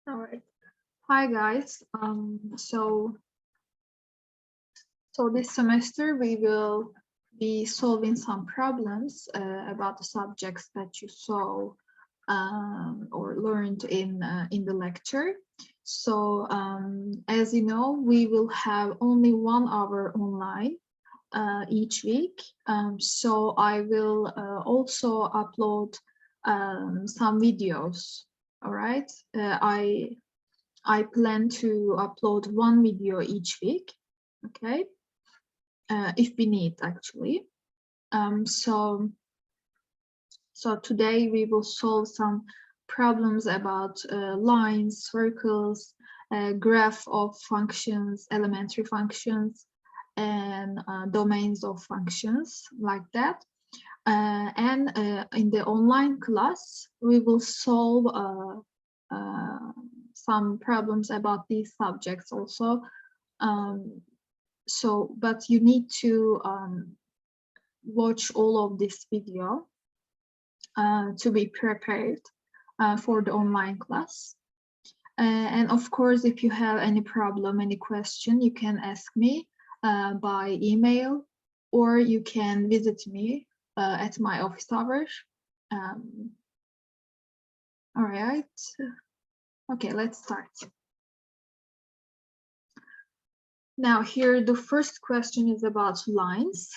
All right. Hi guys. So this semester we will be solving some problems about the subjects that you saw or learned in the lecture. So as you know, we will have only 1 hour online each week. So I will also upload some videos. All right. I plan to upload 1 video each week, okay, if we need actually. So today we will solve some problems about lines, circles, graph of functions, elementary functions, and domains of functions like that. And in the online class, we will solve some problems about these subjects also. But you need to watch all of this video to be prepared for the online class. And of course, if you have any problem, any question, you can ask me by email, or you can visit me at my office hours. All right. Okay, let's start. Now here, the first question is about lines.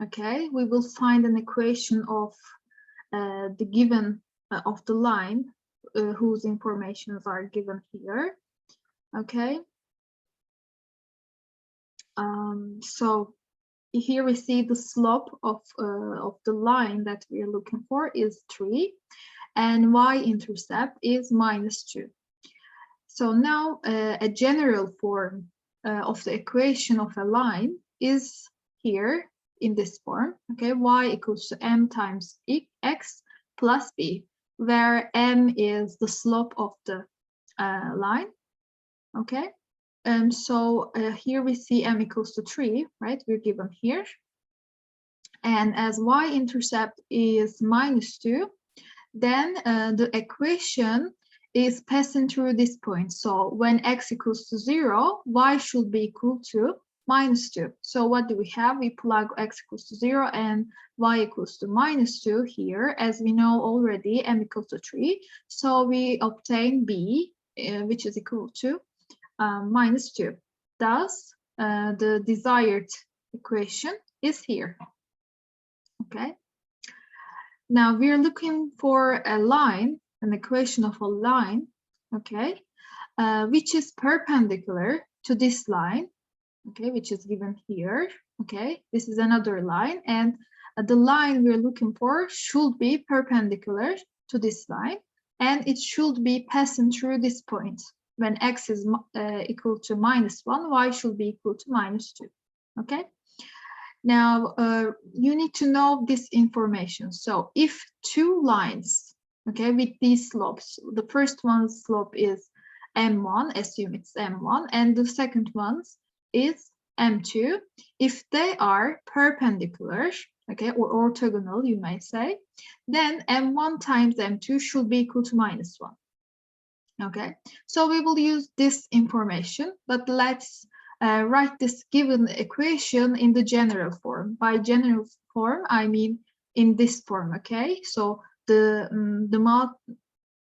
Okay, we will find an equation of the given of the line whose informations are given here. Okay. So here we see the slope of the line that we are looking for is 3, and y-intercept is -2. So now a general form of the equation of a line is here in this form. Okay, y equals to m times x plus b, where m is the slope of the line. Okay, so here we see m equals to 3, right? We're given here. And as y-intercept is -2, then the equation is passing through this point. So when x equals to 0, y should be equal to -2. So what do we have? We plug x equals to 0 and y equals to -2 here. As we know already, m equals to 3. So we obtain b, which is equal to -2. Thus, the desired equation is here. Okay. Now we're looking for a line, an equation of a line, okay, which is perpendicular to this line, okay, which is given here. Okay, this is another line, and the line we're looking for should be perpendicular to this line, and it should be passing through this point. When x is equal to -1, y should be equal to -2. Okay. Now, you need to know this information. So if two lines, okay, with these slopes, the first one's slope is m1, assume it's m1, and the second one is m2. If they are perpendicular, okay, or orthogonal, you may say, then m1 times m2 should be equal to -1. Okay, so we will use this information, but let's write this given equation in the general form. By general form, I mean in this form, okay? So the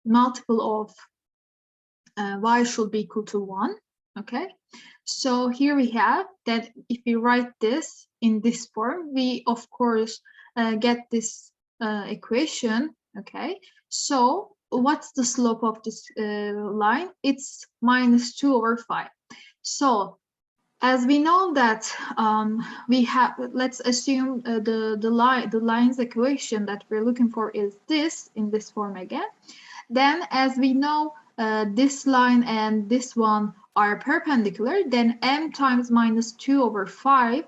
multiple of y should be equal to 1, okay? So here we have that if we write this in this form, we of course get this equation, okay? So what's the slope of this line? It's -2/5. So as we know that we have, let's assume the line's equation that we're looking for is this in this form again. Then as we know this line and this one are perpendicular, then m times -2/5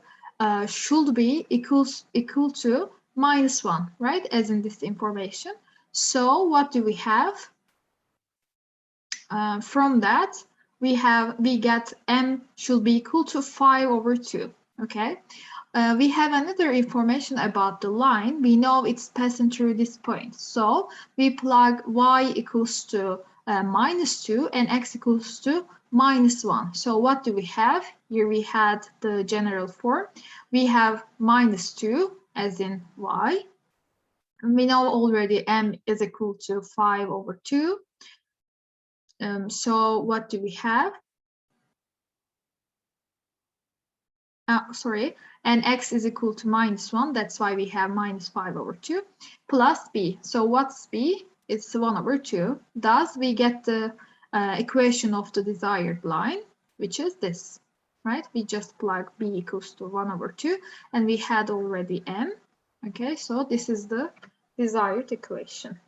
should be equal to -1, right? As in this information. So what do we have? From that, we get m should be equal to 5/2. Okay. We have another information about the line. We know it's passing through this point. So we plug y equals to minus 2 and x equals to minus 1. So what do we have? Here we had the general form. We have minus 2 as in y. And we know already m is equal to 5 over 2. So what do we have? And x is equal to minus 1. That's why we have minus 5 over 2 plus b. So what's b? It's 1 over 2. Thus, we get the equation of the desired line, which is this, right? We just plug b equals to 1 over 2, and we had already m. Okay, so this is the desired equation.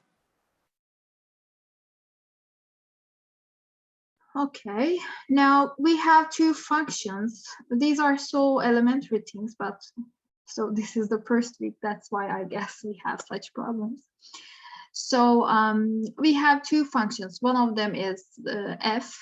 Okay, now we have two functions. These are so elementary things, but so this is the first week. That's why I guess we have such problems. So we have two functions. One of them is f,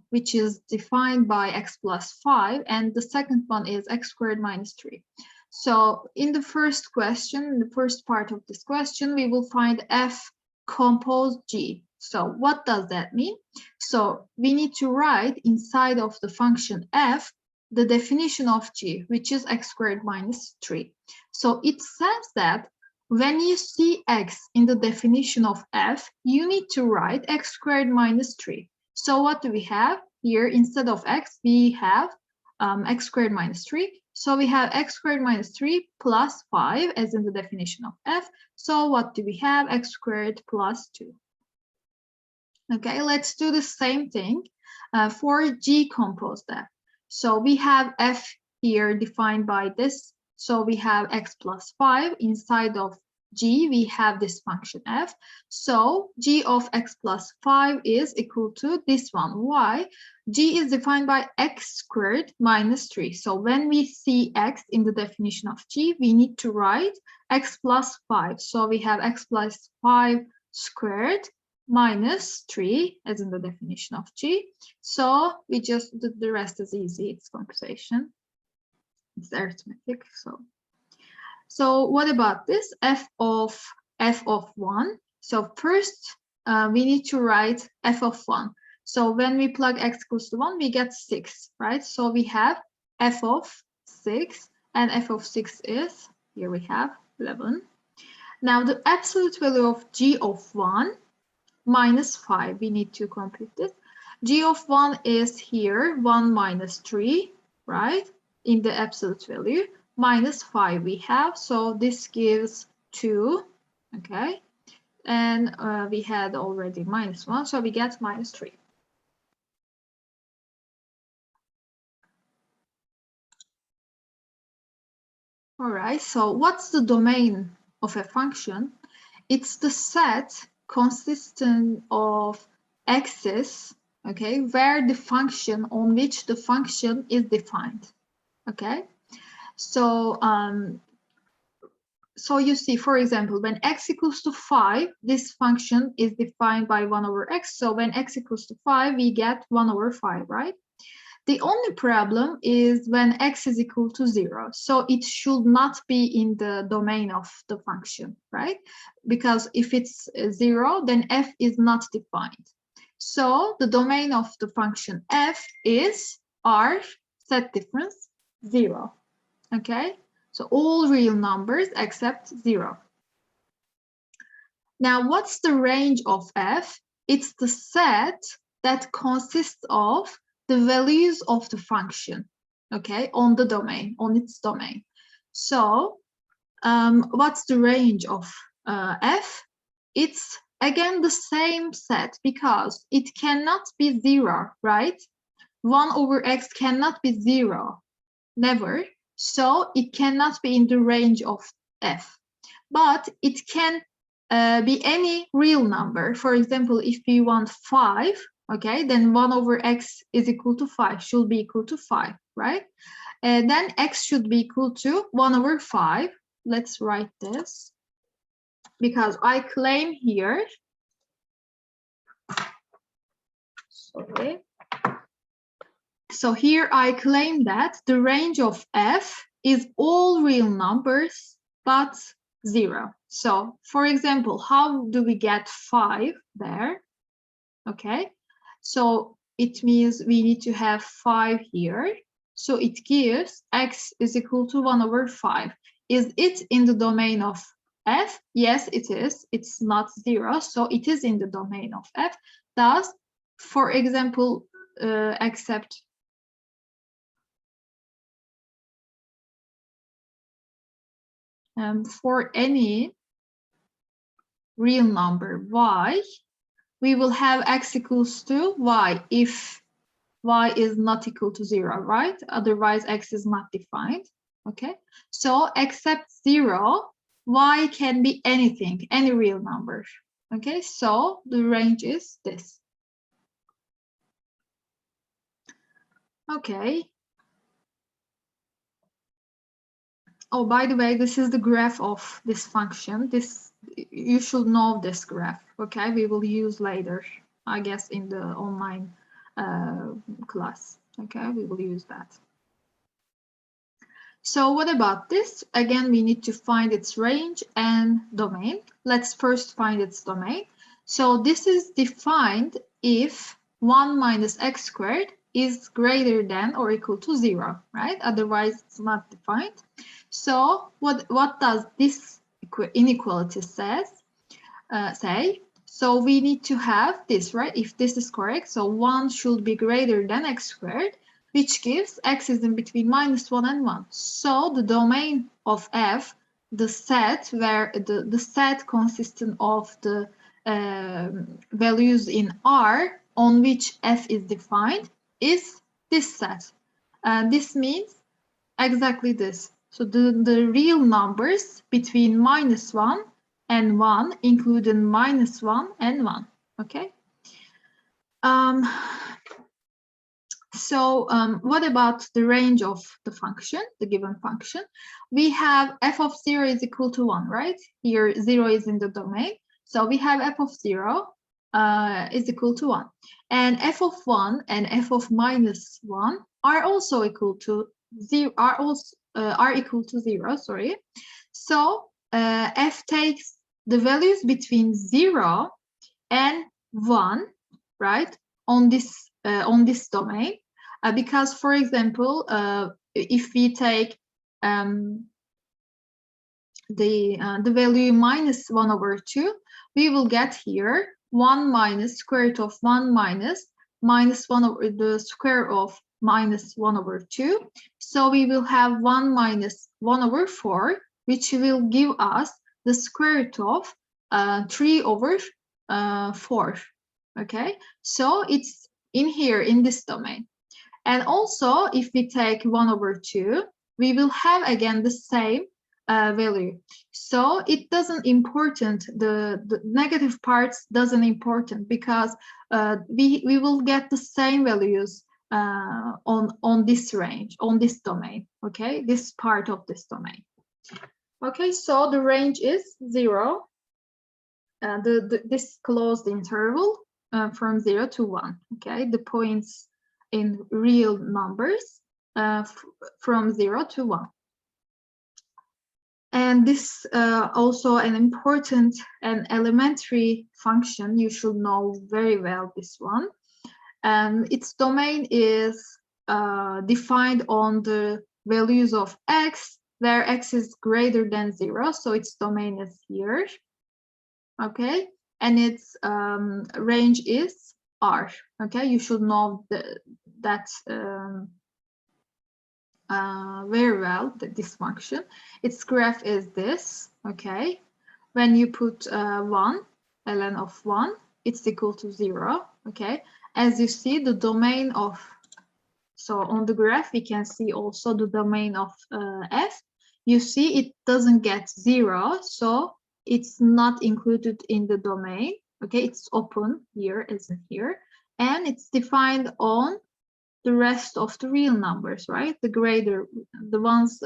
which is defined by x plus 5, and the second one is x squared minus 3. So in the first question, the first part of this question, we will find f compose g. So what does that mean? So we need to write inside of the function f the definition of g, which is x squared minus 3. So it says that when you see x in the definition of f, you need to write x squared minus 3. So what do we have? Here, instead of x, we have x squared minus 3. So we have x squared minus 3 plus 5 as in the definition of f. So what do we have? X squared plus 2. Okay, let's do the same thing for g composed f. So we have f here defined by this. So we have x plus 5. Inside of g, we have this function f. So g of x plus 5 is equal to this one. Why? G is defined by x squared minus 3. So when we see x in the definition of g, we need to write x plus 5. So we have x plus 5 squared minus 3 as in the definition of g. So we just, the rest is easy. It's computation. It's arithmetic. So what about this? f of 1. So first we need to write f of 1. So when we plug x equals to 1, we get 6, right? So we have f of 6, and f of 6 is, here we have 11. Now the absolute value of g of 1 minus 5, we need to compute this. G of 1 is here 1 minus 3, right? In the absolute value. Minus 5 we have, so this gives 2, okay? And we had already minus 1, so we get minus 3. All right, so what's the domain of a function? It's the set consisting of x's, okay, where the function on which the function is defined, okay? So, so you see, for example, when x equals to 5, this function is defined by 1 over x. So when x equals to 5, we get 1 over 5, right? The only problem is when x is equal to 0. So it should not be in the domain of the function, right? Because if it's 0, then f is not defined. So the domain of the function f is r set difference 0. Okay, so all real numbers except 0. Now, what's the range of f? It's the set that consists of the values of the function, okay, on the domain, on its domain. So, what's the range of f? It's again the same set because it cannot be 0, right? 1 over x cannot be 0, never. So it cannot be in the range of f, but it can be any real number. For example, if we want 5, okay, then 1 over x is equal to 5, should be equal to 5, right? And then x should be equal to 1 over 5. Let's write this, because I claim here, sorry. So here I claim that the range of f is all real numbers but 0. So for example, how do we get 5 there? Okay, so it means we need to have 5 here. So it gives x is equal to 1/5. Is it in the domain of f? Yes, it is. It's not 0, so it is in the domain of f. Thus, for example, accept for any real number y, we will have x equals to y if y is not equal to 0, right? Otherwise, x is not defined. Okay, so except 0, y can be anything, any real number. Okay, so the range is this. Okay. Oh, by the way, this is the graph of this function. This, you should know this graph. Okay, we will use later, I guess, in the online class. Okay, we will use that. So what about this? Again, we need to find its range and domain. Let's first find its domain. So this is defined if 1 minus x squared is greater than or equal to 0, right? Otherwise, it's not defined. So what does this inequality say? So we need to have this, right? If this is correct, so 1 should be greater than x squared, which gives x is in between -1 and 1. So the domain of f, the set where the set consisting of the values in R on which f is defined is this set. This means exactly this. So the real numbers between -1 and 1, including -1 and 1. Okay. So what about the range of the function, the given function? We have f of 0 is equal to 1, right? Here 0 is in the domain. So we have f of 0 is equal to 1. And f of 1 and f of -1 are also equal to 0, are equal to 0, sorry. So f takes the values between 0 and 1, right, on this domain, because, for example, if we take the value -1/2, we will get here 1 minus square root of 1 minus -1 over the square of -1/2. So we will have 1 minus 1/4, which will give us the square root of 3/4. Okay, so it's in here in this domain. And also, if we take 1/2, we will have again the same value. So it doesn't important, the negative parts doesn't important, because we will get the same values on this range, on this domain. Okay, this part of this domain. Okay, so the range is 0. This closed interval from 0 to 1. Okay, the points in real numbers from 0 to 1. And this also an important and elementary function. You should know very well this one. Its domain is defined on the values of x, where x is greater than 0. So its domain is here. Okay, and its range is R. Okay, you should know that very well, this function. Its graph is this. Okay, when you put 1, ln of 1, it's equal to 0. Okay, as you see, the domain of, so on the graph we can see also the domain of f. You see it doesn't get 0, so it's not included in the domain. Okay, it's open here, isn't here, and it's defined on the rest of the real numbers, right? The ones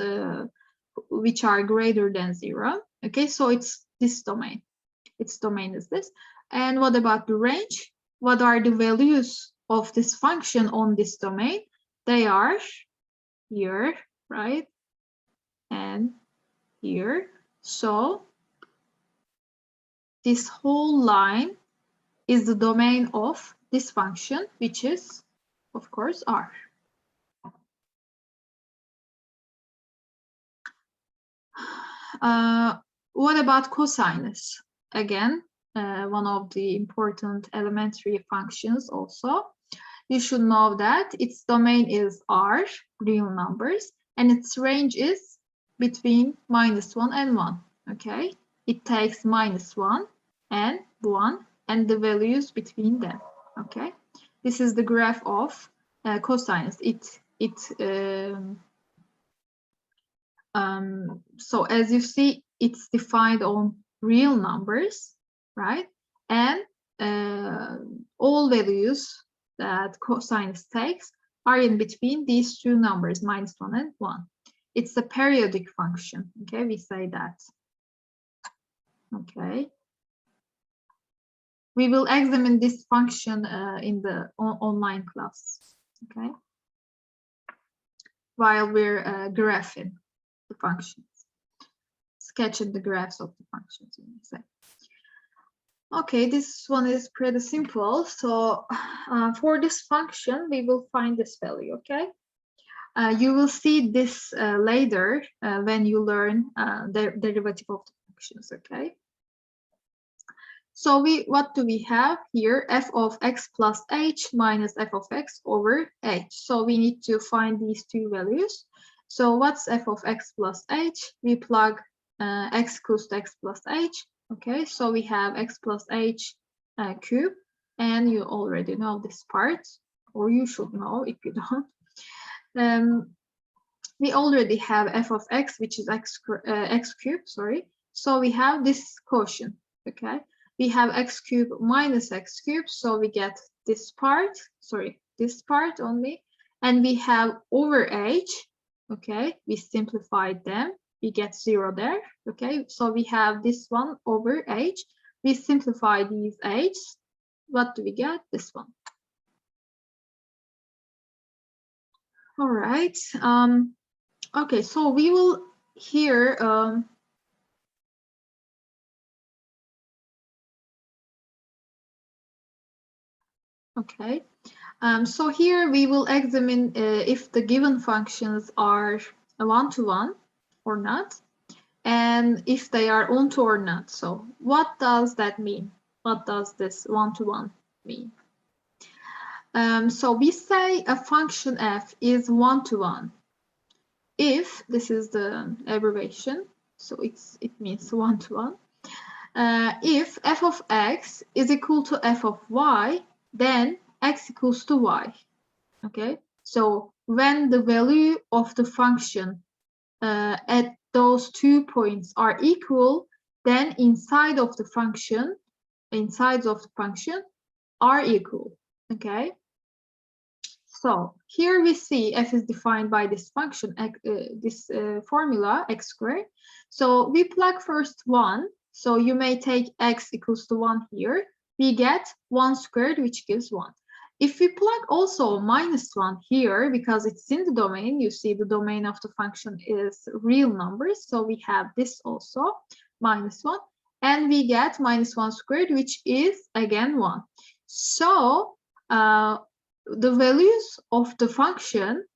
which are greater than 0. Okay, so it's this domain. Its domain is this. And what about the range? What are the values of this function on this domain? They are here, right? And here. So this whole line is the domain of this function, which is, of course, R. What about cosinus? Again, one of the important elementary functions also. You should know that its domain is R, real numbers, and its range is between -1 and 1, okay? It takes -1 and 1 and the values between them, okay? This is the graph of cosinus. So as you see, it's defined on real numbers, right? And all values that cosinus takes are in between these two numbers, -1 and 1. It's a periodic function, okay? We say that. Okay. We will examine this function in the online class, okay? While we're graphing the functions, sketching the graphs of the functions, you may say. Okay, this one is pretty simple. So for this function, we will find this value, okay? You will see this later when you learn the derivative of the functions, okay? So what do we have here? F of x plus h minus f of x over h. So we need to find these two values. So what's f of x plus h? We plug x equals to x plus h. Okay, so we have x plus h cube, and you already know this part, or you should know if you don't. We already have f of x, which is x cubed, sorry. So we have this quotient, okay? We have x cubed minus x cubed, so we get this part, sorry, this part only. And we have over h, okay? We simplified them. We get 0 there, okay? So we have this one over h. We simplify these h's. What do we get? This one. All right. Okay, so we will here okay. So here we will examine if the given functions are one-to-one or not, and if they are onto or not. So what does that mean? What does this one-to-one mean? So we say a function f is one-to-one if, this is the abbreviation, so it means one-to-one. If f of x is equal to f of y, then x equals to y, okay? So when the value of the function at those 2 points are equal, then insides of the function are equal, okay? So here we see f is defined by this function, this formula, x squared. So we plug first 1. So you may take x equals to 1 here. We get 1 squared, which gives 1. If we plug also -1 here, because it's in the domain, you see the domain of the function is real numbers. So we have this also, -1. And we get -1 squared, which is again 1. So the values of the function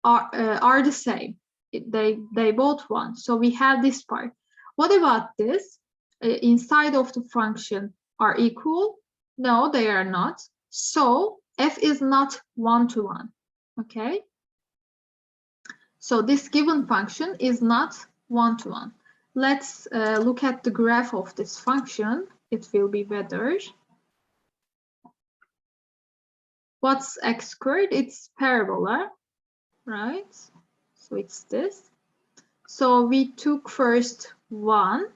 are the same. They both 1. So we have this part. What about this? Inside of the function are equal? No, they are not. So f is not one-to-one. Okay. So this given function is not one-to-one. Let's look at the graph of this function. It will be better. What's x squared? It's parabola, right? So it's this. So we took first 1,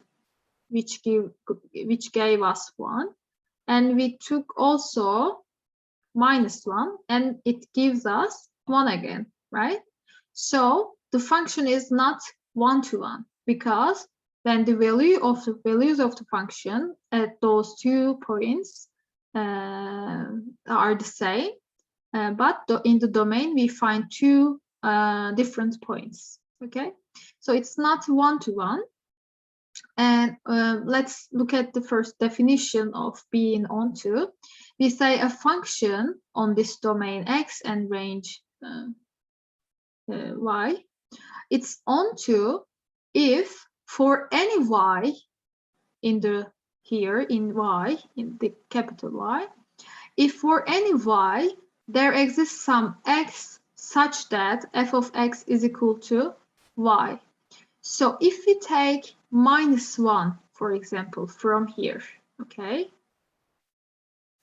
which gave us 1, and we took also -1, and it gives us 1 again, right? So the function is not one-to-one, because when the values of the function at those 2 points are the same, but in the domain we find 2 different points, okay? So it's not one-to-one. And let's look at the first definition of being onto. We say a function on this domain X and range Y, it's onto if for any Y in the here in Y, in the capital Y, if for any Y there exists some X such that f of X is equal to Y. So if we take -1, for example, from here, okay?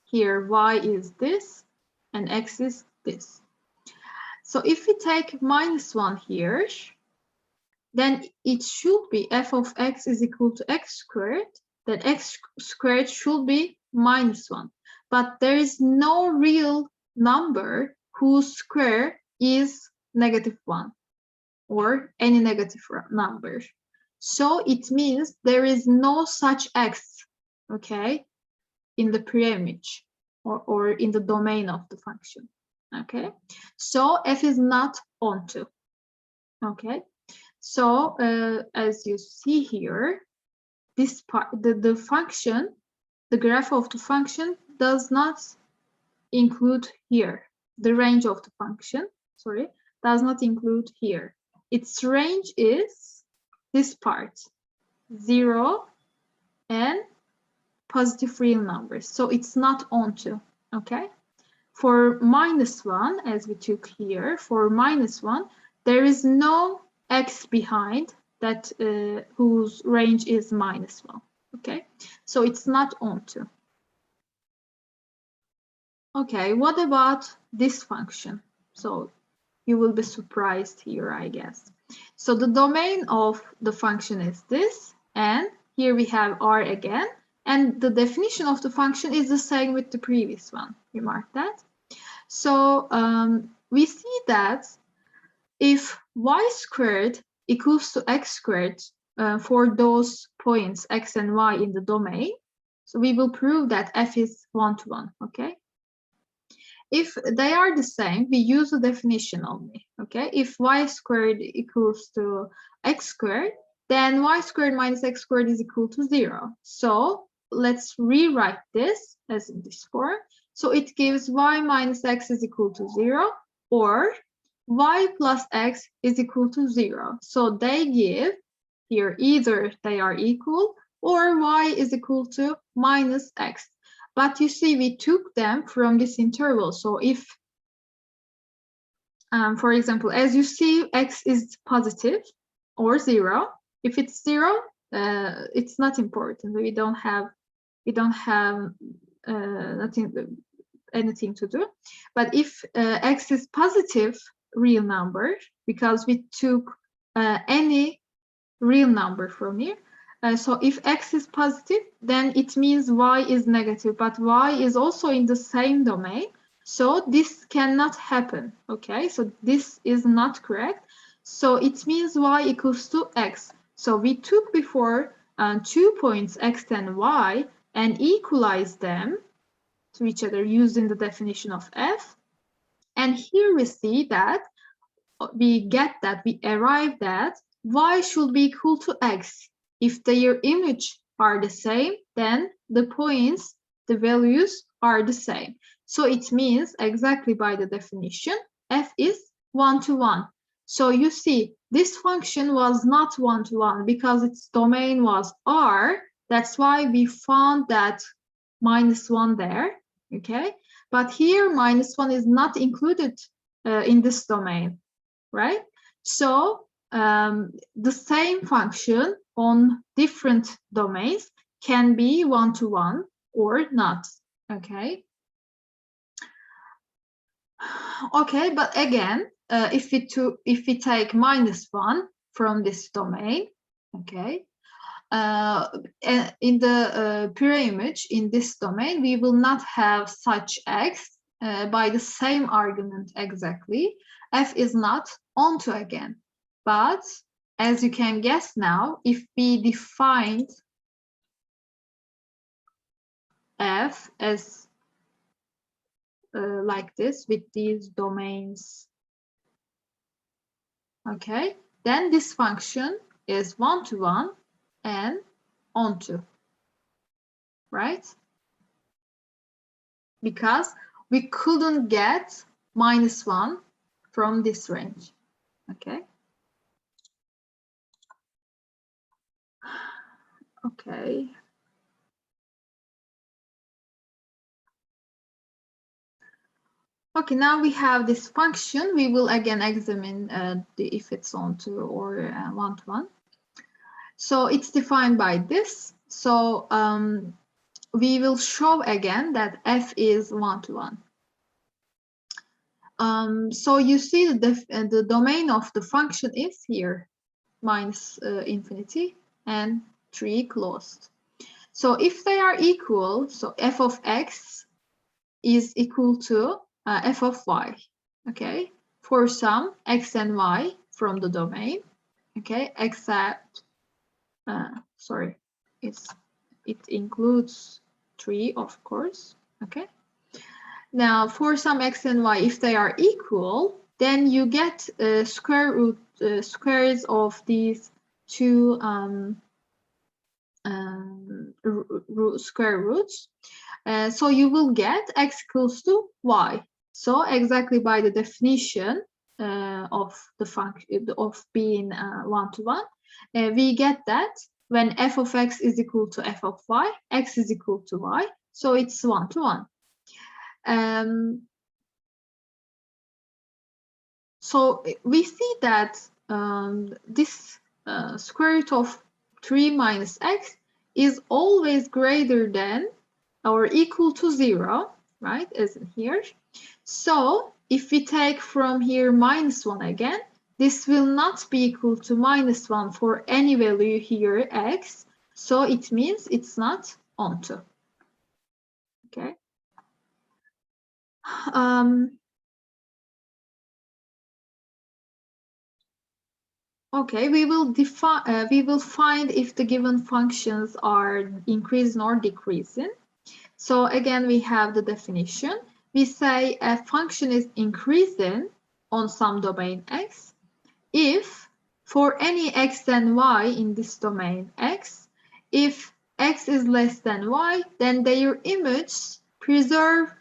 Here Y is this and X is this. So if we take -1 here, then it should be f of X is equal to X squared, that X squared should be -1. But there is no real number whose square is -1 or any negative number. So it means there is no such X, okay, in the preimage or in the domain of the function, okay? So f is not onto, okay? So as you see here, this part, the function, the graph of the function does not include here. The range of the function, sorry, does not include here. Its range is this part, 0 and positive real numbers. So it's not onto, okay? For -1, as we took here, for -1, there is no X behind that whose range is -1, okay? So it's not onto. Okay, what about this function? So you will be surprised here, I guess. So the domain of the function is this, and here we have R again, and the definition of the function is the same with the previous one. You mark that? So we see that if y squared equals to x squared for those points x and y in the domain, so we will prove that f is 1-to-1, okay? If they are the same, we use the definition only, okay? If y squared equals to x squared, then y squared minus x squared is equal to 0. So let's rewrite this as in this form. So it gives y minus x is equal to 0, or y plus x is equal to 0. So they give here either they are equal or y is equal to minus x. But you see, we took them from this interval. So if, for example, as you see, x is positive or 0. If it's 0, it's not important. We don't have anything to do. But if x is positive real number, because we took any real number from here, so if x is positive, then it means y is negative, but y is also in the same domain. So this cannot happen, okay? So this is not correct. So it means y equals to x. So we took before 2 points x and y and equalized them to each other using the definition of f. And here we see that we arrive at y should be equal to x. If their image are the same, then the points, the values are the same. So it means exactly by the definition, f is 1-to-1. So you see, this function was not 1-to-1 because its domain was R. That's why we found that -1 there, okay? But here, -1 is not included in this domain, right? So the same function on different domains can be 1-to-1 or not, okay? Okay, but again, if we take -1 from this domain, okay, in the pure image in this domain, we will not have such x by the same argument exactly. F is not onto again. But as you can guess now, if we defined f as like this with these domains, okay, then this function is 1-to-1 and onto, right? Because we couldn't get -1 from this range, okay? Okay. Okay, now we have this function. We will again examine if it's onto or one-to-one. So it's defined by this. So we will show again that f is one-to-one. So you see the domain of the function is here, minus infinity and 3 closed. So if they are equal, so f of x is equal to f of y, okay, for some x and y from the domain, okay, except, sorry, it includes 3, of course, okay. Now, for some x and y, if they are equal, then you get squares of these two square roots. So you will get x equals to y. So exactly by the definition of the function of being one-to-one, we get that when f of x is equal to f of y, x is equal to y. So it's one-to-one. So we see that this square root of 3 minus x is always greater than or equal to 0, right, as in here. So if we take from here -1 again, this will not be equal to -1 for any value here, x. So it means it's not onto. Okay. Okay, we will define. We will find if the given functions are increasing or decreasing. So again, we have the definition. We say a function is increasing on some domain x if for any x and y in this domain x, if x is less than y, then their image preserves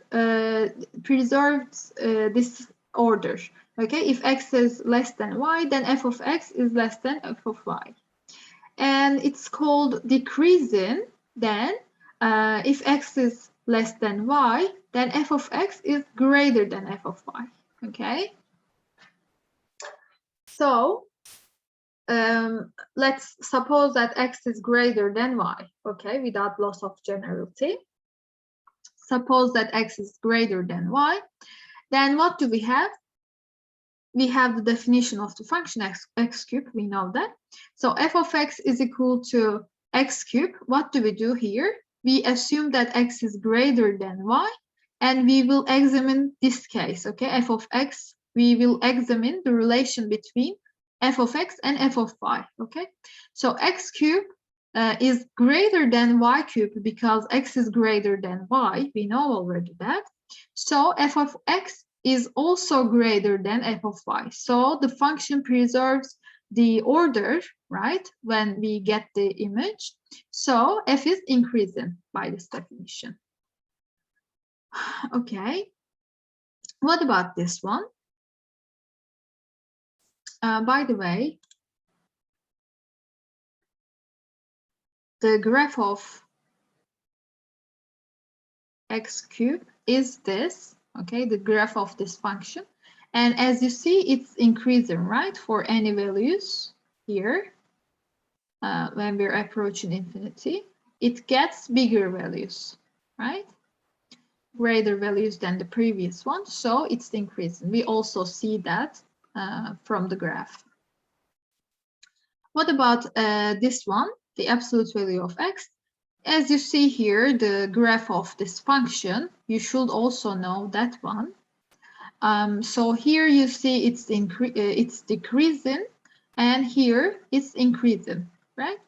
this order. Okay, if x is less than y, then f of x is less than f of y. And it's called decreasing then if x is less than y, then f of x is greater than f of y. Okay. So let's suppose that x is greater than y, okay, without loss of generality. Suppose that x is greater than y, then what do we have? We have the definition of the function x cubed, we know that. So f of x is equal to x cubed. What do we do here? We assume that x is greater than y, and we will examine this case, okay, f of x. We will examine the relation between f of x and f of y, okay? So x cubed is greater than y cubed because x is greater than y. We know already that. So f of x is also greater than f of y. So the function preserves the order, right, when we get the image. So f is increasing by this definition. Okay. What about this one? By the way, the graph of x cubed is this, okay, the graph of this function. And as you see, it's increasing, right, for any values here. When we're approaching infinity, it gets bigger values, right? Greater values than the previous one, so it's increasing. We also see that from the graph. What about this one, the absolute value of x? As you see here, the graph of this function, you should also know that one. So here you see it's decreasing, and here it's increasing, right?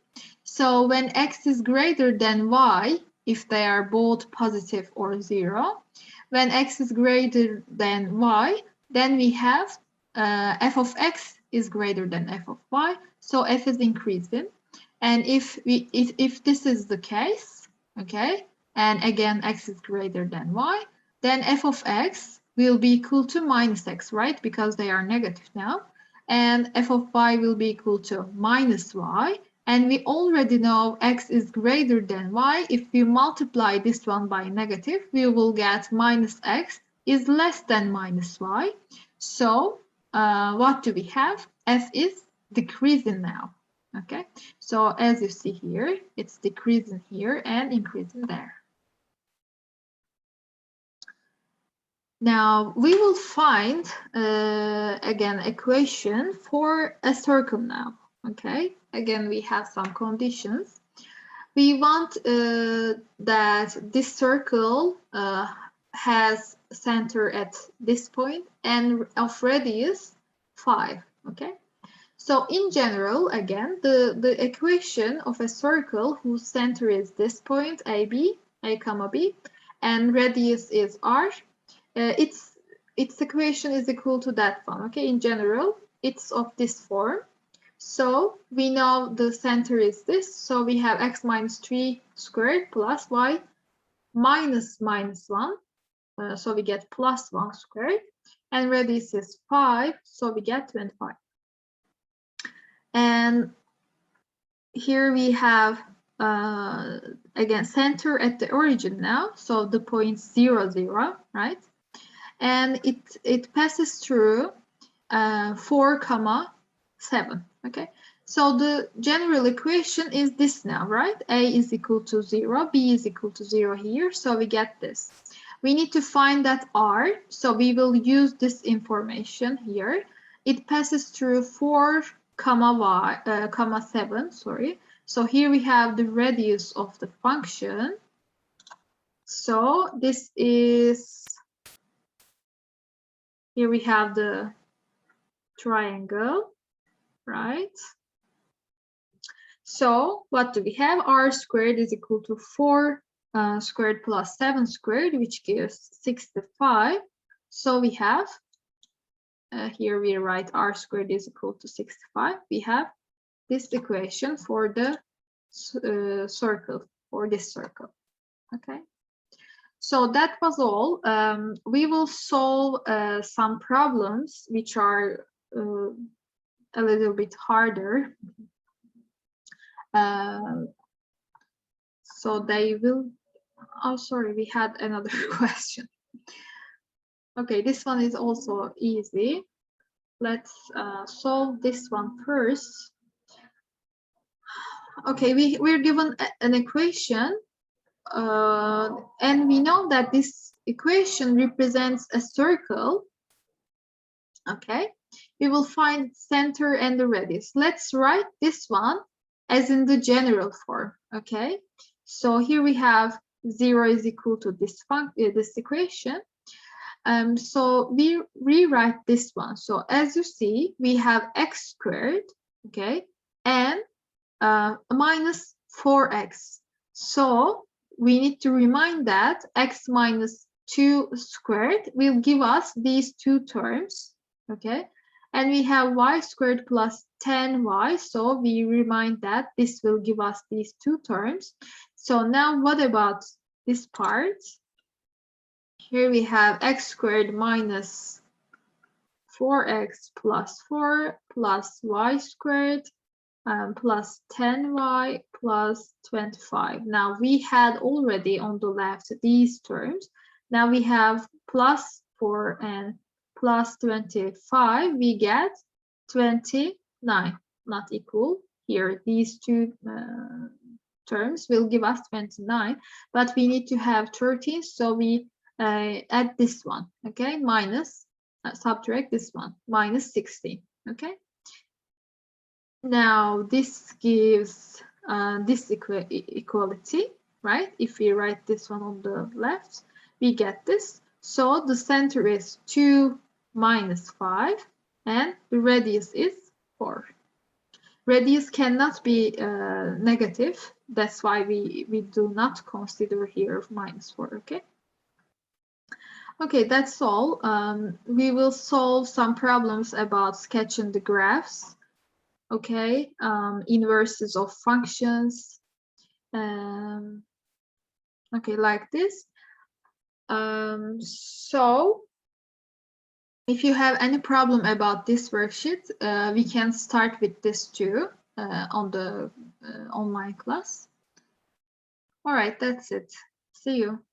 So when x is greater than y, if they are both positive or 0, when x is greater than y, then we have f of x is greater than f of y, so f is increasing. And if this is the case, okay, and again x is greater than y, then f of x will be equal to minus x, right? Because they are negative now. And f of y will be equal to minus y. And we already know x is greater than y. If we multiply this one by negative, we will get minus x is less than minus y. So what do we have? F is decreasing now. Okay, so as you see here, it's decreasing here and increasing there. Now we will find again equation for a circle now. Okay, again we have some conditions. We want that this circle has center at this point and of radius 5. Okay. So in general, again, the equation of a circle whose center is this point, A, comma B, and radius is R, its equation is equal to that one, okay? In general, it's of this form. So we know the center is this, so we have x minus 3 squared plus y minus 1, so we get plus 1 squared, and radius is 5, so we get 25. And here we have, again, center at the origin now. So the point 0, 0, right? And it passes through 4, 7, okay? So the general equation is this now, right? A is equal to 0, B is equal to 0 here. So we get this. We need to find that R. So we will use this information here. It passes through 4, 7, sorry. So here we have the radius of the function. So this is, here we have the triangle, right? So what do we have? R squared is equal to 4 squared plus 7 squared, which gives 65. So we have, here we write R squared is equal to 65. We have this equation for the circle, for this circle, okay? So that was all. We will solve some problems which are a little bit harder. So they will, oh, sorry, we had another question. Okay, this one is also easy. Let's solve this one first. Okay, we're given an equation, and we know that this equation represents a circle. Okay, we will find center and the radius. Let's write this one as in the general form. Okay, so here we have 0 is equal to this equation. So we rewrite this one. So as you see, we have x squared, okay, and minus 4x. So we need to remind that x minus 2 squared will give us these two terms, okay? And we have y squared plus 10y, so we remind that this will give us these two terms. So now what about this part? Here we have x squared minus 4x plus 4 plus y squared plus 10y plus 25. Now we had already on the left these terms. Now we have plus 4 and plus 25. We get 29, not equal. Here, these two terms will give us 29, but we need to have 13, so we add this one, okay, minus, subtract this one, minus 16, okay? Now this gives this equality, right? If we write this one on the left, we get this. So the center is 2 minus 5, and the radius is 4. Radius cannot be negative. That's why we do not consider here minus 4, okay? Okay, that's all. We will solve some problems about sketching the graphs. Okay, inverses of functions, okay, like this. So if you have any problem about this worksheet, we can start with this too on the online class. All right, that's it. See you.